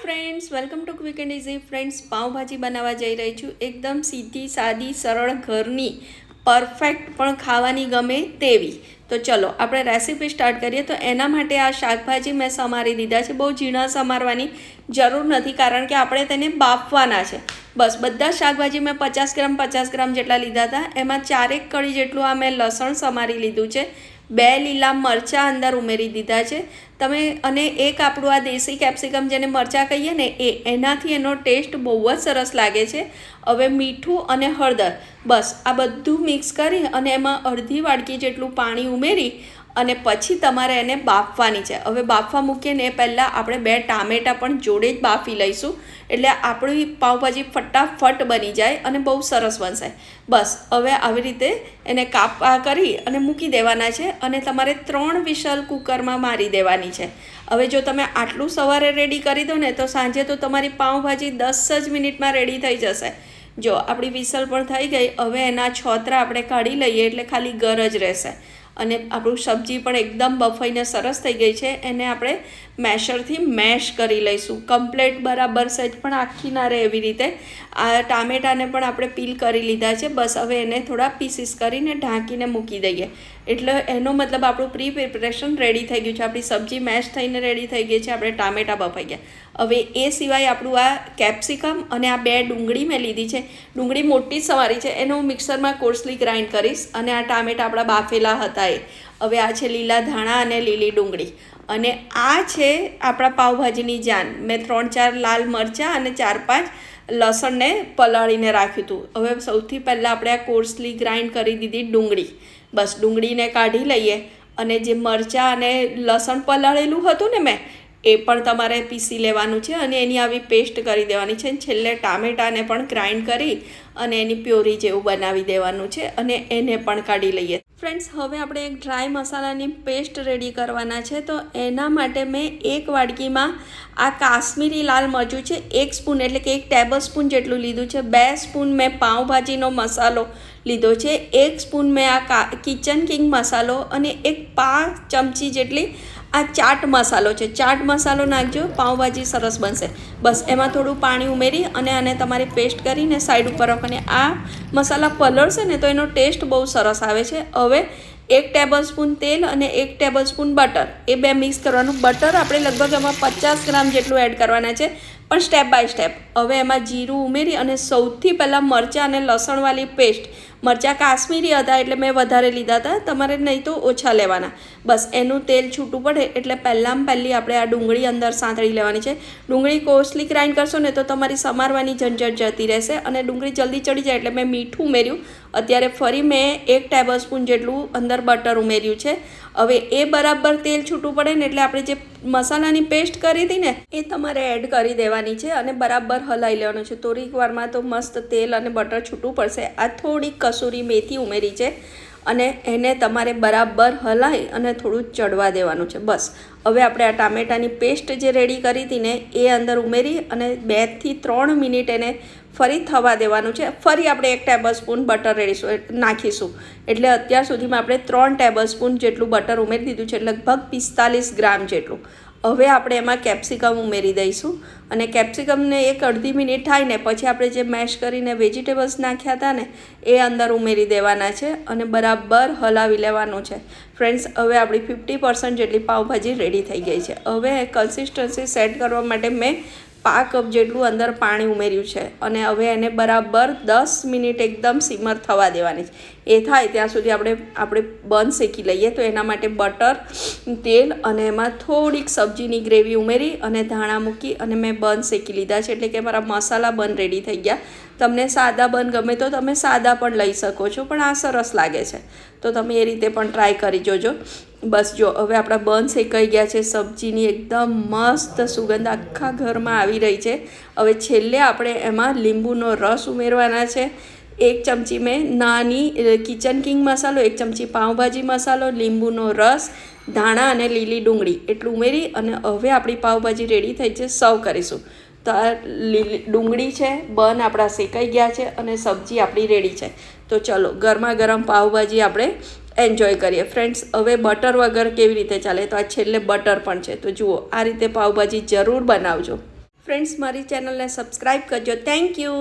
Friends, welcome to quick and easy. Friends, pav bhaji બનાવવા જઈ રહી છું. એકદમ સીધી સાદી સરળ ઘરની પરફેક્ટ પણ ખાવાની ગમે તેવી. તો ચલો આપણે રેસીપી સ્ટાર્ટ કરીએ. તો એના માટે આ શાકભાજી મેં સમારી દીધા છે. બહુ ઝીણા સમારવાની જરૂર નથી કારણ કે આપણે તેને બાફવાના છે. બસ બધા શાકભાજી મેં 50 ગ્રામ જેટલા લીધા હતા. એમાં 4 કળી જેટલું આ મેં લસણ સમારી લીધું છે. 2 લીલા મરચાં અંદર ઉમેરી દીધા છે તમે. અને એક આપણું આ દેશી કેપ્સિકમ જેને મરચાં કહીએ ને એનાથી એનો ટેસ્ટ બહુ જ સરસ લાગે છે. હવે મીઠું અને હળદર, બસ આ બધું મિક્સ કરી અને એમાં અડધી વાડકી જેટલું પાણી ઉમેરી અને પછી તમારે એને બાફવાની છે. હવે બાફવા મૂકીએ ને એ પહેલાં આપણે 2 ટામેટાં પણ જોડે જ બાફી લઈશું એટલે આપણી પાઉંભાજી ફટાફટ બની જાય અને બહુ સરસ બનશે. બસ હવે આવી રીતે એને કાપા કરી અને મૂકી દેવાના છે અને તમારે 3 વિસલ કુકરમાં મારી દેવાની છે. હવે જો તમે આટલું સવારે રેડી કરી દો ને તો સાંજે તો તમારી પાઉંભાજી 10 જ મિનિટમાં રેડી થઈ જશે. જો આપણી વિસલ પણ થઈ ગઈ. હવે એના છોતરા આપણે કાઢી લઈએ એટલે ખાલી ગર જ રહેશે. અને આપણું સબ્જી પણ એકદમ બફાઈને સરસ થઈ ગઈ છે. એને આપણે મેશરથી મેશ કરી લઈશું કમ્પ્લેટ બરાબર સેજ પણ આખી ના રહે એવી રીતે. આ ટામેટાને પણ આપણે પીલ કરી લીધા છે. બસ હવે એને થોડા પીસીસ કરીને ઢાંકીને મૂકી દઈએ એટલે એનો મતલબ આપણું પ્રી પ્રિપરેશન રેડી થઈ ગયું છે. આપણી સબ્જી મેશ થઈને રેડી થઈ ગઈ છે. આપણે ટામેટાં બફાઈ ગયા. હવે એ સિવાય આપણું આ કેપ્સિકમ અને આ 2 ડુંગળી મેં લીધી છે. ડુંગળી મોટી સમારી છે એને હું મિક્સરમાં કોર્સલી ગ્રાઇન્ડ કરીશ. અને આ ટામેટાં આપણા બાફેલા હતા એ. હવે આ છે લીલા ધાણા અને લીલી ડુંગળી. અને આ છે આપણા પાઉંભાજીની જાન. મેં 3-4 લાલ મરચાં અને 4-5 લસણને પલાળીને રાખ્યું હતું. હવે સૌથી પહેલાં આપણે આ કોર્સલી ગ્રાઇન્ડ કરી દીધી ડુંગળી. બસ ડુંગળીને કાઢી લઈએ અને જે મરચાં અને લસણ પલાળેલું હતું ને મેં એ પણ તમારે પીસી લેવાનું છે અને એની આવી પેસ્ટ કરી દેવાની છે. છેલ્લે ટામેટાને પણ ગ્રાઇન્ડ કરી અને એની પ્યોરી જેવું બનાવી દેવાનું છે અને એને પણ કાઢી લઈએ. ફ્રેન્ડ્સ, હવે આપણે એક ડ્રાય મસાલાની પેસ્ટ રેડી કરવાના છે. તો એના માટે મેં 1 વાડકીમાં આ કાશ્મીરી લાલ મરચું છે 1 સ્પૂન એટલે કે 1 ટેબલ સ્પૂન જેટલું લીધું છે. 2 સ્પૂન મેં પાઉંભાજીનો મસાલો લીધો છે. 1 સ્પૂન મેં આ કિચન કિંગ મસાલો અને 5 ચમચી જેટલી આ ચાટ મસાલો છે. ચાટ મસાલો નાખજો, પાઉંભાજી સરસ બનશે. બસ એમાં થોડું પાણી ઉમેરી અને આને તમારી પેસ્ટ કરીને સાઈડ ઉપર રાખવાની. આ મસાલા પલળશે ને તો એનો ટેસ્ટ બહુ સરસ આવે છે. હવે 1 ટેબલ સ્પૂન તેલ અને 1 ટેબલ સ્પૂન બટર એ 2 મિક્સ કરવાનું. બટર આપણે લગભગ એમાં 50 ગ્રામ જેટલું એડ કરવાના છે પણ સ્ટેપ બાય સ્ટેપ. હવે એમાં જીરું ઉમેરી અને સૌથી પહેલાં મરચાં અને લસણવાળી પેસ્ટ. મરચાં કાશ્મીરી હતા એટલે મેં વધારે લીધા હતા, તમારે નહીં તો ઓછા લેવાના. બસ એનું તેલ છૂટું પડે એટલે પહેલી આપણે આ ડુંગળી અંદર સાંતળી લેવાની છે. ડુંગળી કોર્સલી ગ્રાઇન્ડ કરશો ને તો તમારી સમારવાની ઝંઝટ જતી રહેશે અને ડુંગળી જલ્દી ચડી જાય એટલે મેં મીઠું ઉમેર્યું. અત્યારે ફરી મેં 1 ટેબલ સ્પૂન જેટલું અંદર બટર ઉમેર્યું છે. હવે એ બરાબર તેલ છૂટું પડે ને એટલે આપણે જે મસાલાની પેસ્ટ કરી હતી ને એ તમારે એડ કરી દેવાની છે અને બરાબર હલાવી લેવાનું છે. થોડીક વારમાં તો મસ્ત તેલ અને બટર છૂટું પડશે. આ થોડીક કસૂરી મેથી ઉમેરી છે અને એને તમારે બરાબર હલાવી અને થોડું ચડવા દેવાનું છે. બસ હવે આપણે આ ટામેટાની પેસ્ટ જે રેડી કરી હતી ને એ અંદર ઉમેરી અને 2 થી 3 મિનિટ એને ફરી થવા દેવાનું છે. ફરી આપણે 1 ટેબલ સ્પૂન બટર નાખીશું એટલે અત્યાર સુધીમાં આપણે 3 ટેબલ સ્પૂન જેટલું બટર ઉમેરી દીધું છે, લગભગ 45 ગ્રામ જેટલું. હવે આપણે એમાં કેપ્સિકમ ઉમેરી દઈશું અને કેપ્સિકમને 1-1.5 મિનિટ થાય ને પછી આપણે જે મેશ કરીને વેજીટેબલ્સ નાખ્યા હતા ને એ અંદર ઉમેરી દેવાના છે અને બરાબર હલાવી લેવાનું છે. ફ્રેન્ડ્સ, હવે આપણી 50% જેટલી પાઉંભાજી રેડી થઈ ગઈ છે. હવે કન્સિસ્ટન્સી સેટ કરવા માટે મેં 5 કપ જેટલું અંદર પાણી ઉમેર્યું છે અને હવે એને બરાબર 10 મિનિટ એકદમ સિમર થવા દેવાની છે. એ થાય ત્યાં સુધી આપણે બન શેકી લઈએ. તો એના માટે બટર, તેલ અને એમાં થોડીક સબ્જીની ગ્રેવી ઉમેરી અને ધાણા મૂકી અને મેં બન શેકી લીધા છે એટલે કે મારા મસાલા બન રેડી થઈ ગયા. તમને સાદા બન ગમે તો તમે સાદા પણ લઈ શકો છો પણ આ સરસ લાગે છે તો તમે એ રીતે પણ ટ્રાય કરી જોજો. બસ જો હવે આપણા બન શેકાઈ ગયા છે. સબ્જીની એકદમ મસ્ત સુગંધ આખા ઘરમાં આવી રહી છે. હવે છેલ્લે આપણે એમાં લીંબુનો રસ ઉમેરવાના છે. 1 ચમચી મેં નાની કિચન કિંગ મસાલો, 1 ચમચી પાઉંભાજી મસાલો, લીંબુનો રસ, ધાણા અને લીલી ડુંગળી એટલું ઉમેરી અને હવે આપણી પાઉંભાજી રેડી થઈ છે. સર્વ કરીશું. તો આ ડુંગળી છે, બન આપણા શેકાઈ ગયા છે અને સબ્જી આપણી રેડી છે. તો ચલો ગરમા ગરમ પાઉંભાજી આપણે એન્જોય કરીએ. ફ્રેન્ડ્સ, હવે બટર વગર કેવી રીતે ચાલે તો આ છેલ્લે બટર પણ છે. તો જુઓ આ રીતે પાઉંભાજી જરૂર બનાવજો. ફ્રેન્ડ્સ મારી ચેનલને સબસ્ક્રાઈબ કરજો. Thank you.